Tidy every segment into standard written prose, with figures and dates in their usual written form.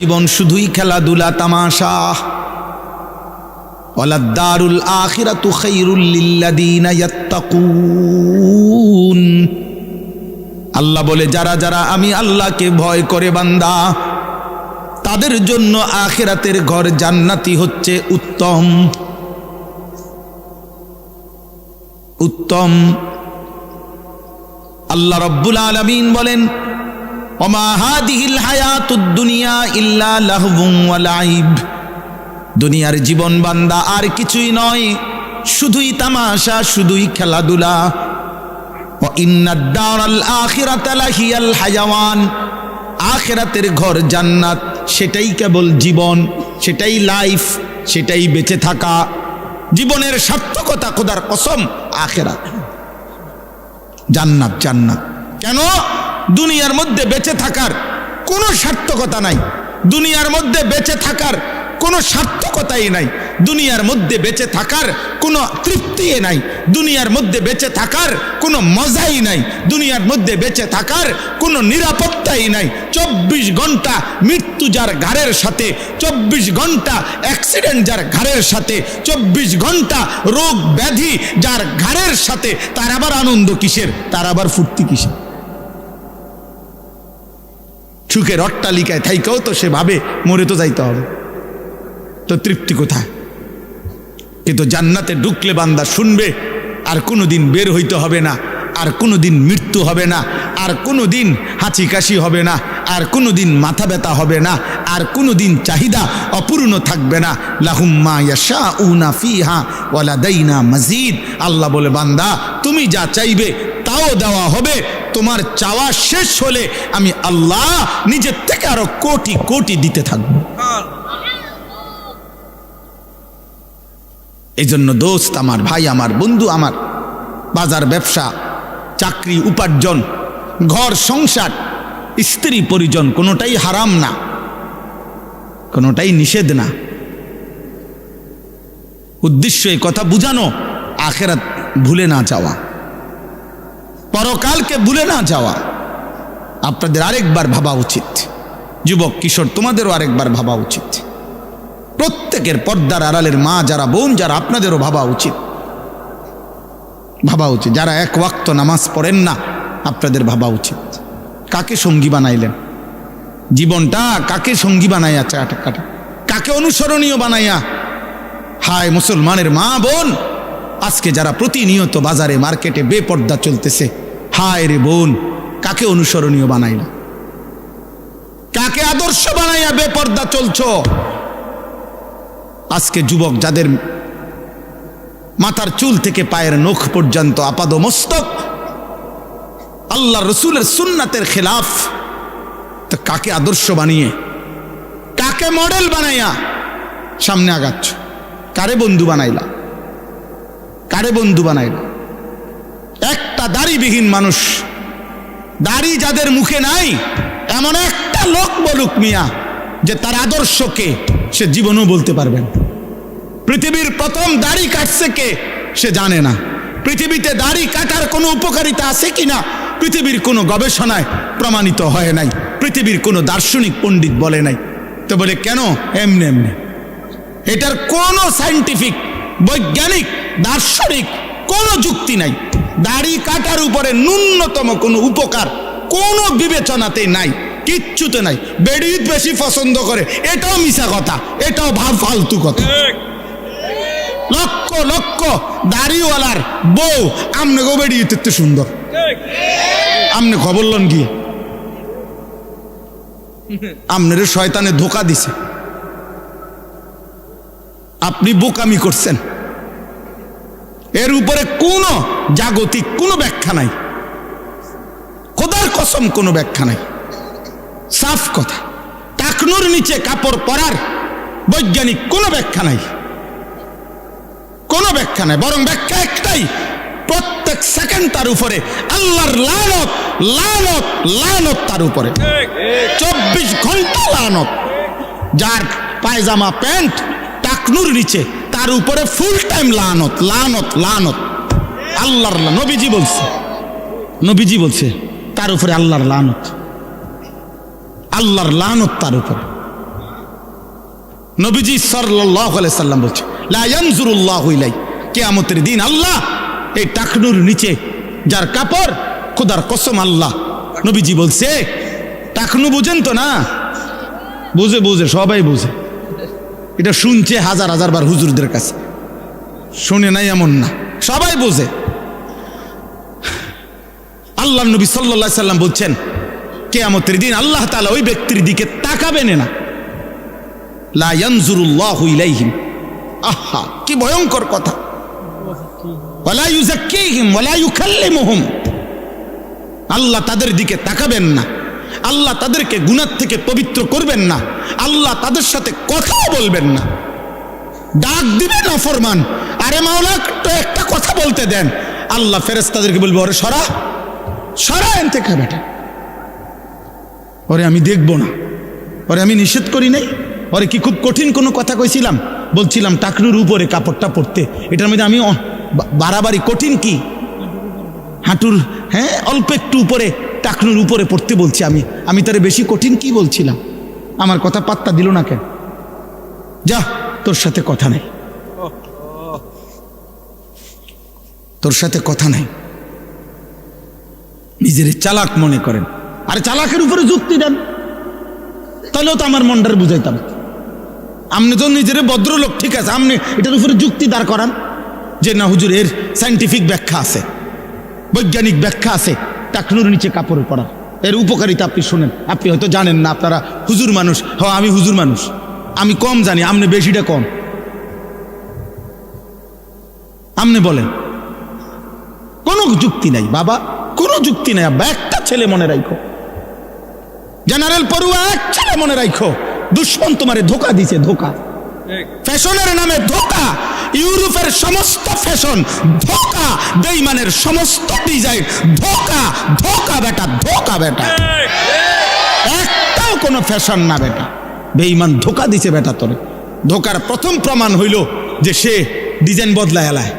জীবন শুধুই খেলাধুলা তামাশা। ওয়ালাদ-দারুল আখিরাতু খায়রুল লিল্লাযিনা ইয়াত্তাকুন। আল্লাহ বলে, যারা যারা আমি আল্লাহকে ভয় করে বান্দা, তাদের জন্য আখিরাতের ঘর জান্নাতি হচ্ছে উত্তম। উত্তম। আল্লাহ রাব্বুল আলামিন বলেন, ওমা হাদিহিল হায়াতুদ দুনিয়া ইল্লা লাহবুন ওয়া লাইব। দুনিয়ার জীবন বান্দা আর কিছুই নয়, শুধুই তামাশা, শুধুই খেলাধুলা। ওয়া ইন্নাদ দারাল আখিরাতা লাহিয়াল হায়াওয়ান। আখিরাতের ঘর জান্নাত, সেটাই কেবল জীবন, সেটাই লাইফ, সেটাই বেঁচে থাকা। জীবনের সার্থকতা, খোদার কসম, আখিরাত, জান্নাত। জান্নাত কেন? দুনিয়ার মধ্যে বেঁচে থাকার কোনো সার্থকতা নাই। দুনিয়ার মধ্যে বেঁচে থাকার কোনো সার্থকতাই নাই। দুনিয়ার মধ্যে বেঁচে থাকার কোনো তৃপ্তি নাই। দুনিয়ার মধ্যে বেঁচে থাকার কোনো মজাই নাই। দুনিয়ার মধ্যে বেঁচে থাকার কোনো নিরাপত্তাই নাই। 24 ঘন্টা মৃত্যু যার ঘাড়ের সাথে, 24 ঘন্টা অ্যাক্সিডেন্ট যার ঘাড়ের সাথে, 24 ঘন্টা রোগ ব্যাধি যার ঘাড়ের সাথে, তার আবার আনন্দ কিসের? তার আবার ফুর্তি কিসের? সুখের অট্টালিকায় থাইকাও তো সে ভাবে মরে তো যাইতে হবে, তো তৃপ্তি কোথায়? কিন্তু জান্নাতে ঢুকলে বান্দা শুনবে, আর কোনোদিন বের হইতে হবে না, আর কোনোদিন মৃত্যু হবে না, আর কোনোদিন হাঁচি কাশি হবে না, আর কোনোদিন মাথা ব্যথা হবে না, আর কোনোদিন চাহিদা অপূর্ণ থাকবে না। লাহুম মা ইয়াশাউনা ফিহা ওয়া লাদাইনা মাজিদ। আল্লাহ বলে, বান্দা তুমি যা চাইবে তাও দেওয়া হবে। তোমার চাওয়া শেষ হলে আমি আল্লাহ নিজের থেকে আরো কোটি কোটি দিতে থাকবো। এই জন্য দোস্ত আমার, ভাই আমার, বন্ধু আমার, বাজার ব্যবসা, চাকরি, উপার্জন, ঘর সংসার, স্ত্রী পরিজন, কোনোটাই হারাম না, কোনোটাই নিষেধ না। উদ্দেশ্য এই কথা বুঝানো, আখিরাত ভুলে না যাওয়া, পরকালকে ভুলে না যাওয়া। আপনাদের আরেকবার ভাবা উচিত। যুবক কিশোর, তোমাদেরও আরেকবার ভাবা উচিত। প্রত্যেকের পর্দার আড়ালের মা যারা, বোন যারা, আপনাদেরও ভাবা উচিত। ভাবা উচিত। যারা এক ওয়াক্ত নামাজ পড়েন না, আপনাদের ভাবা উচিত। কাকে সঙ্গী বানাইলেন? জীবনটা কাকে সঙ্গী বানাইয়া, কাকে অনুসরণীয় বানাইয়া? হায় মুসলমানের মা বোন, আজকে যারা প্রতিনিয়ত বাজারে মার্কেটে বেপর্দা চলতেছে, হায় রে বোন, কাকে অনুসরণীয় বানাইলা? কাকে আদর্শ বানাইয়া বেপর্দা চলছো? আজকে যুবক যাদের মাথার চুল থেকে পায়ের নখ পর্যন্ত আপাদ মস্তক আল্লাহ রসুলের সুন্নাতের খেলাফ, তো কাকে আদর্শ বানিয়ে, কাকে মডেল বানাইয়া সামনে আগাচ্ছ? কারে বন্ধু বানাইলা? কারে বন্ধু বানাইলা? একটা দাড়িবিহীন মানুষ, দাড়ি যাদের মুখে নাই, এমন একটা লোক বলুক মিয়া যে তার আদর্শকে সে জীবনেও বলতে পারবেন। পৃথিবীর প্রথম দাড়ি কাটছে কে? সে জানে না। পৃথিবীতে দাড়ি কাটার কোনো উপকারিতা আছে কিনা পৃথিবীর কোনো গবেষণায় প্রমাণিত হয় নাই, পৃথিবীর কোনো দার্শনিক পণ্ডিত বলে নাই। তো বলে কেন? এমনি এমনি। এটার কোনো সায়েন্টিফিক, বৈজ্ঞানিক, দার্শনিক কোনো যুক্তি নাই। দাড়ি কাটার উপরে ন্যূনতম কোনো উপকার কোনো বিবেচনাতে নাই, কিচ্ছুতে নাই। বেড়িত বেশি পছন্দ করে, এটাও মিছা কথা, এটাও ফালতু কথা। লক্ষ লক্ষ দাড়িওয়ালার বউ আমনে গো বেড়িতে এত সুন্দর, আমনে খবর লন কি? আমনের শয়তানে ধোকা দিছে, আপনি বোকামি করছেন। এর উপরে কোনো জাগতিক কোনো ব্যাখ্যা নাই, খোদার কসম কোনো ব্যাখ্যা নাই। সাফ কথা। টাকনুর নিচে কাপড় পরার বৈজ্ঞানিক কোনো ব্যাখ্যা নাই, কোনো ব্যাখ্যা নাই। বরং ব্যাখ্যা একটাই, প্রত্যেক সেকেন্ড তার উপরে আল্লাহর লানত, লানত, লানত তার উপরে। 24 ঘন্টা লানত। যার পায়জামা প্যান্ট টাকনুর নিচে, তার উপরে ফুল টাইম লানত, লানত, লানত। আল্লাহর নবীজি বলছে, নবীজি বলছে তার উপরে আল্লাহর লানত, আল্লাহর লানত তার উপরে। নবীজি সাল্লাল্লাহু আলাইহি সাল্লাম বলছে, লা ইয়ানজুরুল্লাহু ইলাই, কিয়ামতের দিন আল্লাহ এই টাকনুর নিচে যার কাপড়, খোদার কসম আল্লাহ, নবীজি বলছে, টাকনু বুঝেন তো না? বুঝে বুঝে, সবাই বুঝে। এটা শুনছে হাজার হাজার বার হুজুরদের কাছে, শুনে নাই এমন না, সবাই বুঝে। আল্লাহ নবী সাল্লাল্লাহু আলাইহি সাল্লাম বলছেন, কিয়ামতের দিন আল্লাহ তাআলা ওই ব্যক্তির দিকে তাকাবেন না, লা ইয়ানজুরুল্লাহু ইলাইহিম। আহা, কি ভয়ঙ্কর কথা! ওয়ালা ইউযাক্কিহিম ওয়ালা ইউকাল্লিমুহুম, আল্লাহ তাদের দিকে তাকাবেন না, আল্লাহ তাদেরকে গুনাহ থেকে পবিত্র করবেন না, আল্লাহ তাদের সাথে কথাও বলবেন না। ডাক দিবেন নাফরমান, আরে মাওলা তো একটা কথা বলতে দেন, আল্লাহ ফেরেশতাদেরকে বলবে, ওরে সরা সরা এন থেকে বেটা, ওরে আমি দেখবো না, ওরে আমি নিষেধ করি নাই, ওরে কি খুব কঠিন কোনো কথা কইছিলাম? বলছিলাম টাকনুর উপরে কাপড়টা পরতে, এটার মধ্যে আমি বাড়াবাড়ি কঠিন কি? হাঁটুর, হ্যাঁ, অল্প একটু উপরে, টাকনুর উপরে পড়তে বলছি আমি তারে বেশি কঠিন কি বলছিলাম? আমার কথা পাত্তা দিল না কেন? যা, তোর সাথে কথা নাই, তোর সাথে কথা নাই। নিজের চালাক মনে করেন, আরে চালাকের উপরে যুক্তি দেন, তাহলেও তো আমার মনটার বুঝাইতাম। আপনি তো নিজের ভদ্রলোক, ঠিক আছে, আপনি এটার উপরে যুক্তি দাঁড় করান যে না হুজুর, এর সায়েন্টিফিক ব্যাখ্যা আছে, বৈজ্ঞানিক ব্যাখ্যা আছে টাকনুর নিচে কাপড় পরা, এর উপকারিতা আপনি শোনেন। আপনি হয়তো জানেন না, আপনারা হুজুর মানুষ। হ্যাঁ, আমি হুজুর মানুষ, আমি কম জানি, আপনি বেশিটা কম। আপনি বলেন, কোনো যুক্তি নাই বাবা, কোনো যুক্তি নাই আব্বা। একটা ছেলে মনে রাখো, জেনারেল পড়ুয়া এক ছেলে মনে রাখো, দুশ্মন তোমারে ধোকা দিছে, ধোকা, ফ্যাশনের নামে ধোকা, ইউরোপের সমস্ত ফ্যাশন ধোকা, বেঈমানের সমস্ত ডিজাইন ধোকা, ধোকা বেটা, ধোকা বেটা, একটাও কোনো ফ্যাশন না বেটা, বেঈমান ধোকা দিছে বেটা তোরে। ধোকার প্রথম প্রমাণ হইল যে সে ডিজাইন বদলায় এলায়।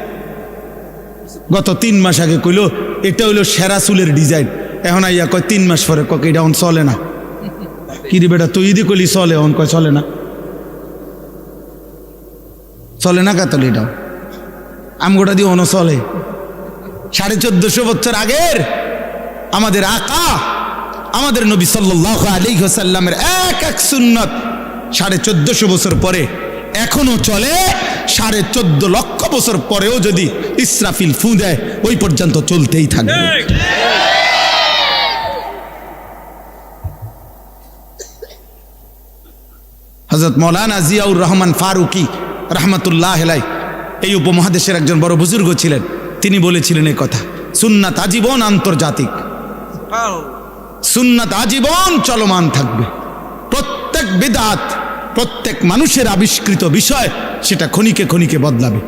গত 3 মাস আগে কইল এটা হইল সেরা চুলের ডিজাইন, এখন আইয়া কয় 3 মাস পরে কয় এটা এখন চলে না। কি রে বেটা, তুই যদি কইলি চলে, এখন কয় চলে না, চলে না কাতলে, এটাও আমগোটা দিয়ে অন চলে। 1450 বছর আগের আমাদের আকা, আমাদের নবী সাল্লাল্লাহু আলাইহি ওয়াসাল্লামের এক এক সুন্নাত 1450 বছর পরে এখনো চলে। 14.5 লক্ষ বছর পরেও যদি ইসরাফিল ফু দেয়, ওই পর্যন্ত চলতেই থাকবে। হযরত মাওলানা জিয়াউর রহমান ফারুকি রহমতুল্লাহ আলাইহি এই উপমহাদেশের একজন বড় বুজুর্গ ছিলেন। তিনি বলেছিলেন এই কথা, সুন্নাত আজীবন আন্তর্জাতিক, সুন্নাত আজীবন চলমান থাকবে। প্রত্যেক বিদআত, প্রত্যেক মানুষের আবিষ্কৃত বিষয়, সেটা ক্ষণিকে ক্ষণিকে বদলাবে,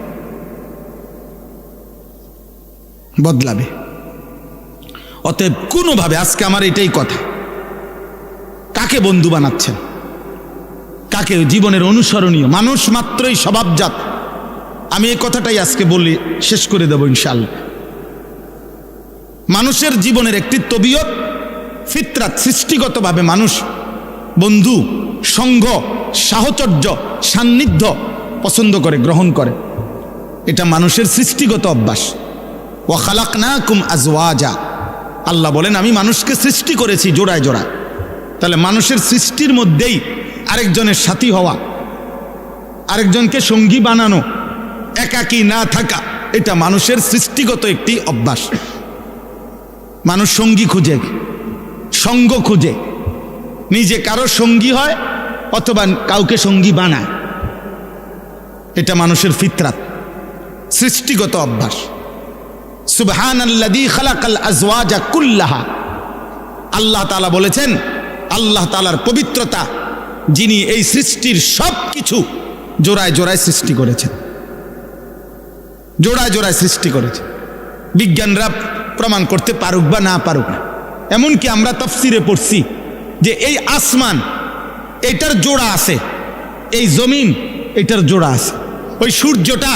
বদলাবে। অতএব কোনোভাবে, আজকে আমার এটাই কথা, কাকে বন্ধু বানাচ্ছেন, কাকে জীবনের অনুসরণীয় মানুষ মাত্রই স্বভাবজাত। আমি এই কথাটাই আজকে বলি, শেষ করে দেব ইনশাআল্লাহ। মানুষের জীবনের একটি তবিয়ত, ফিতরাত, সৃষ্টিগতভাবে মানুষ বন্ধু, সঙ্গ, সাহচর্য, সান্নিধ্য পছন্দ করে, গ্রহণ করে। এটা মানুষের সৃষ্টিগত অভ্যাস। ওয়া খালাকনাকুম আজওয়াজা, আল্লাহ বলেন আমি মানুষকে সৃষ্টি করেছি জোড়ায় জোড়ায়। তাহলে মানুষের সৃষ্টির মধ্যেই আরেকজনের সাথী হওয়া, আরেকজনকে সঙ্গী বানানো, একাকী না থাকা, এটা মানুষের সৃষ্টিগত একটি অভ্যাস। মানুষ সঙ্গী খুঁজে, সঙ্গ খুঁজে, নিজে কারো সঙ্গী হয় অথবা কাউকে সঙ্গী বানায়। এটা মানুষের ফিতরাত, সৃষ্টিগত অভ্যাস। সুবহানাল্লাযী খালাকাল আজওয়াজা কুল্লাহা, আল্লাহ তাআলা বলেছেন, আল্লাহ তাআলার পবিত্রতা, যিনি এই সৃষ্টির সব কিছু জোড়ায় জোড়ায় সৃষ্টি করেছেন, জোড়ায় জোড়ায় সৃষ্টি করেছে। বিজ্ঞানরা প্রমাণ করতে পারুক বা না পারুক না, এমনকি আমরা তাফসিরে পড়ছি যে এই আসমান এটার জোড়া আছে, এই জমিন এটার জোড়া আছে, ওই সূর্যটা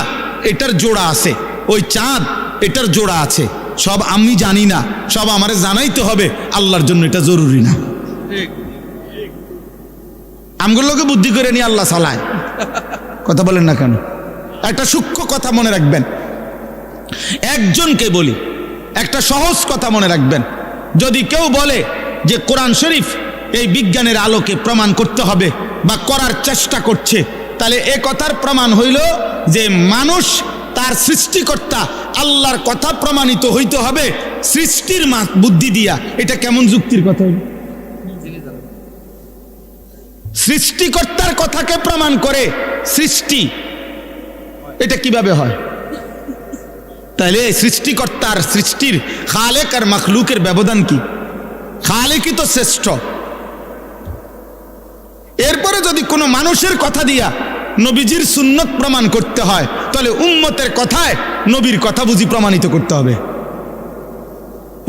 এটার জোড়া আছে, ওই চাঁদ এটার জোড়া আছে। সব আমি জানি না, সব আমারে জানাইতে হবে, আল্লাহর জন্য এটা জরুরি না। আমগুলোকে বুদ্ধি করে নিয়ে আল্লাহ চালায়। কথা বলেন না কেন? একটা সূক্ষ্ম কথা মনে রাখবেন, একজনকে বলি, একটা সহজ কথা মনে রাখবেন। যদি কেউ বলে যে কোরআন শরীফ এই বিজ্ঞানের আলোকে প্রমাণ করতে হবে বা করার চেষ্টা করছে, তাহলে এ কথার প্রমাণ হইল যে মানুষ তার সৃষ্টিকর্তা আল্লাহর কথা প্রমাণিত হইতে হবে সৃষ্টির বুদ্ধি দিয়া। এটা কেমন যুক্তির কথা হইল? সৃষ্টিকর্তার কথাকে প্রমাণ করে সৃষ্টি, এটা কিভাবে হয়? তাহলে সৃষ্টিকর্তার সৃষ্টির খালেক আর মখলুকের ব্যবধান কি? খালেকই তো শ্রেষ্ঠ। এরপরে যদি কোনো মানুষের কথা দিয়া নবীজির সুন্নত প্রমাণ করতে হয়, তাহলে উম্মতের কথায় নবীর কথা বুঝি প্রমাণিত করতে হবে।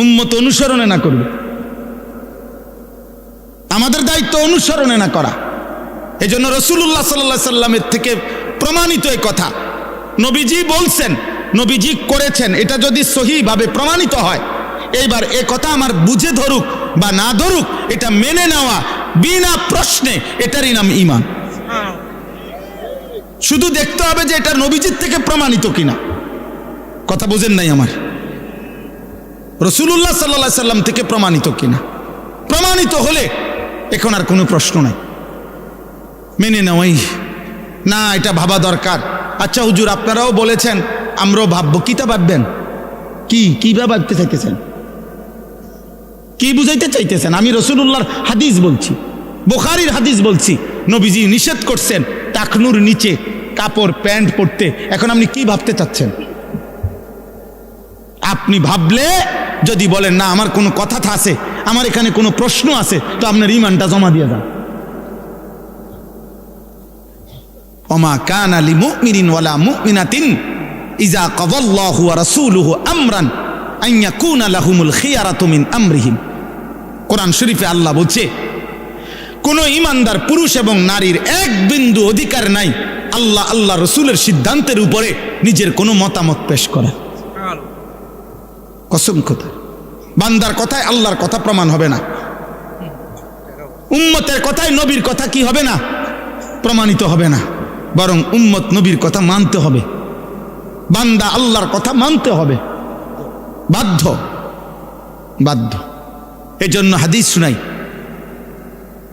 উম্মত অনুসরণে না করবে, আমাদের দায়িত্ব অনুসরণে না করা। এই জন্য রাসূলুল্লাহ সাল্লাল্লাহু আলাইহি সাল্লামের থেকে প্রমাণিত এই কথা, নবীজি বলছেন, নবীজি করেছেন, এটা যদি সহিভাবে প্রমাণিত হয়, এইবার এ কথা আমার বুঝে ধরুক বা না ধরুক, এটা মেনে নেওয়া বিনা প্রশ্নে, এটারই নাম ঈমান। শুধু দেখতে হবে যে এটা নবীজির থেকে প্রমাণিত কিনা। কথা বুঝেন নাই আমার? রাসূলুল্লাহ সাল্লাল্লাহু আলাইহি সাল্লাম থেকে প্রমাণিত কিনা। প্রমাণিত হলে এখন আর কোনো প্রশ্ন নাই, মেনে নেওয়াই। না, এটা ভাবা দরকার। আচ্ছা হুজুর, আপনারাও বলেছেন, আমরাও ভাববো। কিতা ভাববেন? কি ভাবতে চাইতেছেন? কি বুঝাইতে চাইতেছেন? আমি রাসূলুল্লাহর হাদিস বলছি, বুখারীর হাদিস বলছি। নবীজি নিষেধ করছেন টাকনুর নিচে কাপড় প্যান্ট পরতে। এখন আপনি কি ভাবতে চাচ্ছেন? আপনি ভাবলে যদি বলেন না আমার কোনো কথা আছে, আমার এখানে কোনো প্রশ্ন আছে, তো আপনার ঈমানটা জমা দিয়ে যান। ওমা কানা লিমুমিনিন ওয়ালা মুমিনাতিন ইযা কাযাল্লাহু ওয়া রাসূলুহু আমরান আন ইয়াকুনা লাহুমুল খিয়ারাতু মিন আমরিহিম। কোরআন শরীফে আল্লাহ বলছে, কোন ঈমানদার পুরুষ এবং নারীর এক বিন্দু অধিকার নাই আল্লাহ রাসূলের সিদ্ধান্তের উপরে নিজের কোনো মতামত পেশ করা। কসম কথা, বান্দার কথায় আল্লাহর কথা প্রমাণ হবে না, উম্মতের কথায় নবীর কথা কি হবে না? প্রমাণিত হবে না, বরং উম্মত নবীর কথা মানতে হবে, বান্দা আল্লাহর কথা মানতে হবে, বাধ্য। এই জন্য হাদিস শুনাই,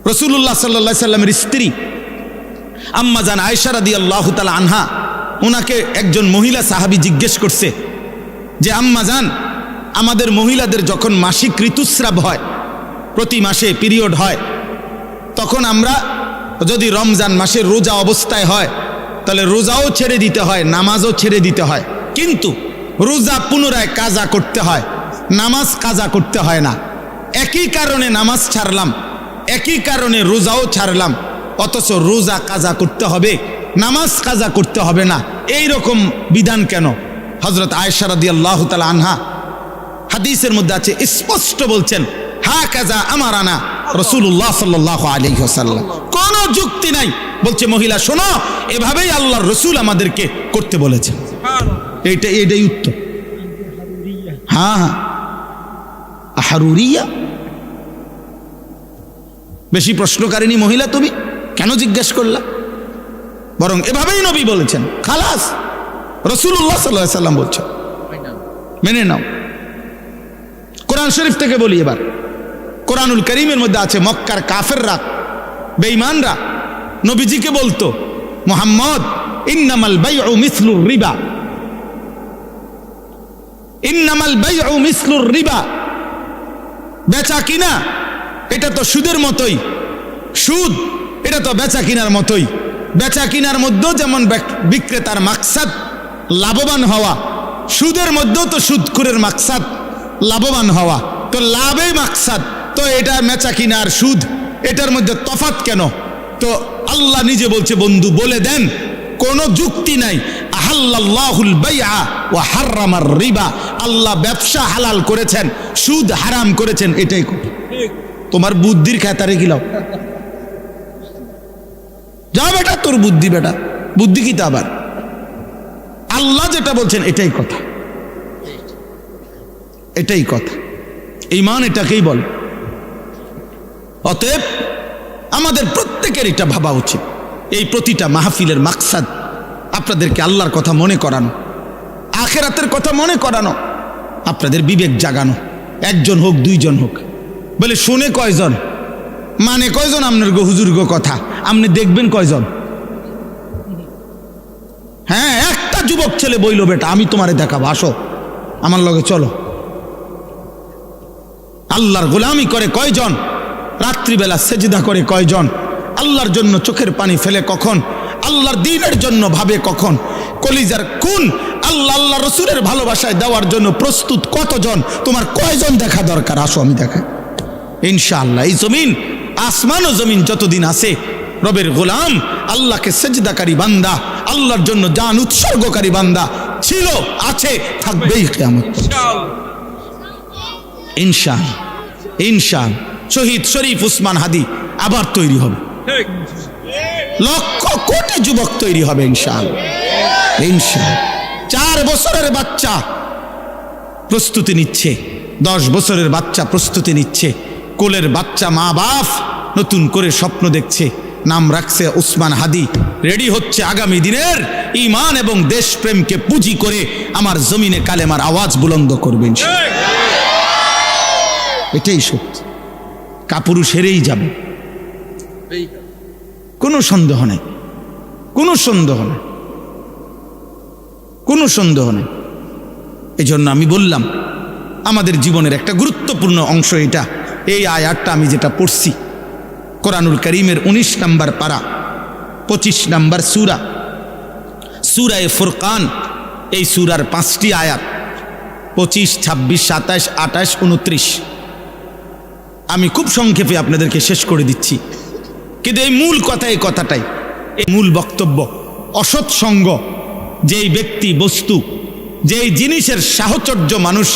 রাসূলুল্লাহ সাল্লাল্লাহু আলাইহি সাল্লামের স্ত্রী আম্মা জান আয়েশা রাদিয়াল্লাহু তাআলা আনহা, ওনাকে একজন মহিলা সাহাবী জিজ্ঞেস করছে যে আম্মা জান, আমাদের মহিলাদের যখন মাসিক ঋতুস্রাব হয়, প্রতি মাসে পিরিয়ড হয়, তখন আমরা যদি রমজান মাসের রোজা অবস্থায় হয়, তাহলে রোজাও ছেড়ে দিতে হয়, নামাজও ছেড়ে দিতে হয়। কিন্তু রোজা পুনরায় কাজা করতে হয়, নামাজ কাজা করতে হয় না। একই কারণে নামাজ ছাড়লাম, একই কারণে রোজাও ছাড়লাম, অথচ রোজা কাজা করতে হবে, নামাজ কাজা করতে হবে না। এই রকম বিধান কেন? হযরত আয়েশা রাদিয়াল্লাহু তাআলা আনহা হাদিসের মধ্যে আছে, স্পষ্ট বলছেন, হাকাযা আমারানা রাসূলুল্লাহ সাল্লাল্লাহু আলাইহি ওয়াসাল্লাম। কোনো যুক্তি নাই, বলছে মহিলা শোনো, এভাবেই আল্লাহর রাসূল আমাদেরকে করতে বলেছেন। এইটাই উত্তর। হ্যাঁ, আহরুরিয়া, বেশি প্রশ্নকারিনী মহিলা তুমি, কেন জিজ্ঞেস করলা? বরং এভাবেই নবী বলেছেন, খালাস। রাসূলুল্লাহ সাল্লাল্লাহু আলাইহি ওয়াসাল্লাম বলছেন, মেনে নাও। কোরআন শরীফ থেকে বলি এবার, কোরআনুল কারীমের মধ্যে আছে, মক্কার কাফেররা, বেঈমানরা নবীজিকে বলতো, মুহাম্মদ, ইন্নামাল বাইউ মিসলুর রিবা, ইন্নামাল বাইউ মিসলুর রিবা, বেচা কিনা এটা তো সুদের মতোই, সুদ এটা তো বেচা কিনার মতোই। বেচা কিনার মধ্যেও যেমন বিক্রেতার মাকসাদ লাভবান হওয়া, সুদের মধ্যেও তো সুদখোরের মাকসাদ লাভবান হওয়া, তো লাভে মাকসাদ, তো এটা বেচা কিনার সুদ, এটার মধ্যে তফাৎ কেন? তো আল্লাহ নিজে বলছে, বন্ধু বলে দেন, কোনো যুক্তি নাই। আহাল্লাল্লাহুল বাইআ ওয়া হাররামার রিবা, আল্লাহ ব্যবসা হালাল করেছেন, সুদ হারাম করেছেন, এটাই কথা। তোমার বুদ্ধির খাতারে গিলাও, যা বেটা তোর বুদ্ধি, বেটা বুদ্ধি কি তা আবার? আল্লাহ যেটা বলছেন এটাই কথা, এটাই কথা। ঈমান এটাকেই বল। অতএব আমাদের প্রত্যেকের এটা ভাবা উচিত, এই প্রতিটা মাহফিলের মাকসাদ আপনাদেরকে আল্লাহর কথা মনে করানো, আখেরাতের কথা মনে করানো, আপনাদের বিবেক জাগানো। একজন হোক, দুইজন হোক, বলে শুনে কয়জন, মানে কয়জন আপনার গো হুজুর গো কথা, আপনি দেখবেন কয়জন? হ্যাঁ, একটা যুবক ছেলে বইল, বেটা আমি তোমারে দেখাবো, আসো আমার লগে চলো। আল্লাহর গোলামি করে কয়জন? রাত্রিবেলা সেজদা করে কয়জন? আল্লাহর জন্য চোখের পানি ফেলে কখন? আল্লাহর দ্বীনের জন্য ভাবে কখন? কলিজার খুন আল্লাহ আল্লাহ রসুলের ভালোবাসায় দেওয়ার জন্য প্রস্তুত কতজন? তোমার কয়জন দেখা দরকার? আসো আমি দেখাই। ইনশাআল্লাহ এই জমিন, আসমান ও জমিন যতদিন আছে, রবের গোলাম, আল্লাহকে সেজদাকারী বান্দা, আল্লাহর জন্য জান উৎসর্গকারী বান্দা ছিল, আছে, থাকবেই কিয়ামত পর্যন্ত। ইনশাআল্লাহ ইনশাআল্লাহ শহীদ শরীফ উসমান হাদি আবার তৈরি হবে, লক্ষ কোটি যুবক তৈরি হবে ইনশাআল্লাহ। ইনশাআল্লাহ 4 বছরের বাচ্চা প্রস্তুতি নিচ্ছে, 10 বছরের বাচ্চা প্রস্তুতি নিচ্ছে, কোলের বাচ্চা মা বাপ নতুন করে স্বপ্ন দেখছে, নাম রাখছে উসমান হাদি, রেডি হচ্ছে আগামী দিনের ঈমান এবং দেশপ্রেমকে পুঁজি করে আমার জমিনে কালেমার আওয়াজ বুলন্দ করবেন। এটাই সত্যি, কাপুরুষ হেরেই যাবে, কোনো সন্দেহ নেই, কোনো সন্দেহ নেই, কোনো সন্দেহ নেই। এই জন্য আমি বললাম আমাদের জীবনের একটা গুরুত্বপূর্ণ অংশ এটা। এই আয়াতটা আমি যেটা পড়ছি কোরআনুল কারীমের 19 নম্বর পারা 25 নম্বর সূরা, সূরায়ে ফুরকান, এই সূরার 5টি আয়াত 25, 26, 27, 28, 29। আমি খুব সংক্ষেপে আপনাদেরকে শেষ করে দিচ্ছি, কিন্তু এই মূল কথা, এই কথাটাই এই মূল বক্তব্য। অসৎ সঙ্গ, যেই ব্যক্তি বস্তু, যেই জিনিসের সাহচর্য মানুষ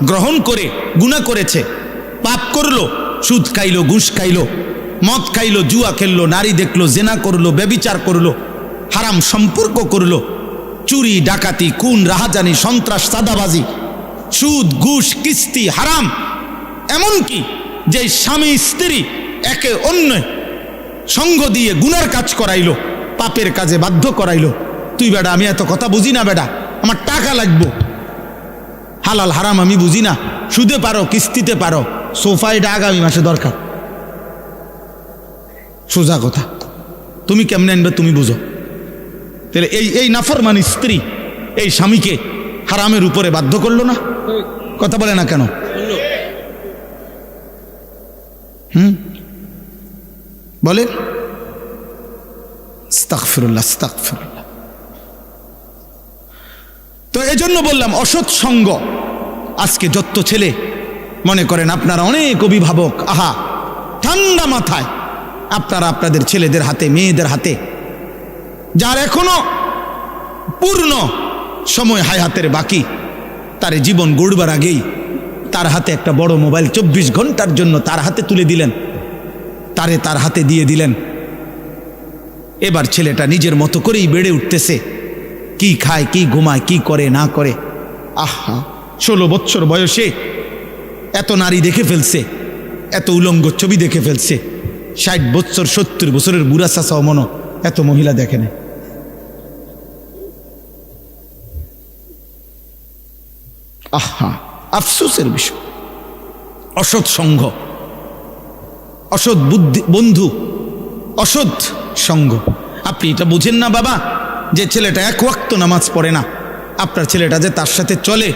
গ্রহণ করে গুনাহ করেছে, পাপ করলো, সুদ খাইলো, ঘুষ খাইলো, মদ খাইলো, জুয়া খেললো, নারী দেখলো, জেনা করলো, ব্যভিচার করলো, হারাম সম্পর্ক করলো, চুরি ডাকাতি খুন রাহাজানি সন্ত্রাস চাঁদাবাজি সুদ ঘুষ কিস্তি হারাম, এমনকি যে স্বামী স্ত্রী একে অন্য সঙ্গ দিয়ে গুনার কাজ করাইলো, পাপের কাজে বাধ্য করাইলো, তুই বেটা আমি এত কথা বুঝি না, বেটা আমার টাকা লাগবো, হালাল হারাম আমি বুঝি না, সুদে পারো কিস্তিতে পারো, সোফাইটা আগামী মাসে দরকার। সোজা কথা, তুমি কেমনে আনবে তুমি বুঝো। তাহলে এই নাফরমান স্ত্রী এই স্বামীকে হারামের উপরে বাধ্য করলো না? কথা বলে না কেন? বলে আস্তাগফিরুল্লাহ আস্তাগফিরুল্লাহ। তো এজন্য বললাম অসৎ সঙ্গ। আজকে যত ছেলে মনে করেন আপনারা অনেক অভিভাবক, আহা ঠান্ডা মাথায় আপনারা আপনাদের ছেলেদের হাতে মেয়েদের হাতে, যার এখনো পূর্ণ সময় হায়াতের বাকি, তার জীবন গড়বার আগেই তার হাতে একটা বড় মোবাইল 24 ঘন্টার জন্য তার হাতে তুলে দিলেন, তার হাতে দিয়ে দিলেন। এবার ছেলেটা নিজের মতো করেই বেড়ে উঠতেছে, কি খায়, কি ঘুমায়, কি করে না করে। আহা 16 বছর বয়সে এত নারী দেখে ফেলছে, এত উলঙ্গ ছবি দেখে ফেলছে। 60 বছর 70 বছরের বুড়া চাচা মনো এত মহিলা দেখে না। আহা আফসোসের বিষয়। অসৎ সঙ্গ, অসৎ বুদ্ধি বন্ধু, অসৎ সঙ্গ। আপনি এটা বুঝেন না বাবা, যে ছেলেটা 1 ওয়াক্ত নামাজ পড়ে না, আপনার ছেলেটা যে তার সাথে চলে,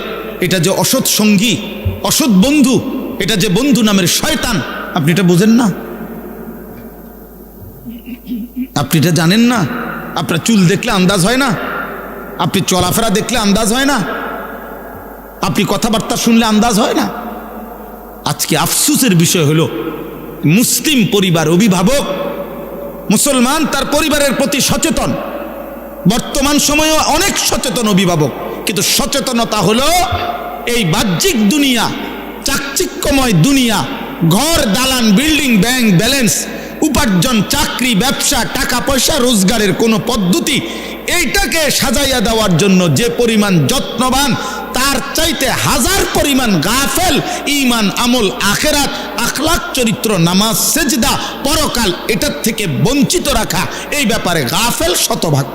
এটা যে অসৎ সঙ্গী, অসৎ বন্ধু, এটা যে বন্ধু নামের শয়তান, আপনি এটা বুঝেন না? আপনি এটা জানেন না? আপনার চুল দেখলে আন্দাজ হয় না? আপনি চলাফেরা দেখলে আন্দাজ হয় না? আপনি কথাবার্তা শুনলে আন্দাজ হয় না? আজকে আফসোসের বিষয় হলো মুসলিম পরিবার, অভিভাবক মুসলমান তার পরিবারের প্রতি সচেতন, বর্তমান সময়ে অনেক সচেতন অভিভাবক, কিন্তু সচেতনতা হলো এই বাহ্যিক দুনিয়া, চাকচিক্যময় দুনিয়া, ঘর দালান বিল্ডিং ব্যাংক ব্যালেন্স, উপার্জন চাকরি ব্যবসা টাকা পয়সা রোজগারের কোনো পদ্ধতি, এইটাকে সাজাইয়া দেওয়ার জন্য যে পরিমাণ যত্নবান, তা তার চাইতে হাজার পরিমাণ গাফেল ঈমান, আমল, আখিরাত, আখলাক, চরিত্র, নামাজ, সেজদা, পরকাল এটার থেকে বঞ্চিত রাখা, এই ব্যাপারে গাফেল শতভাগ।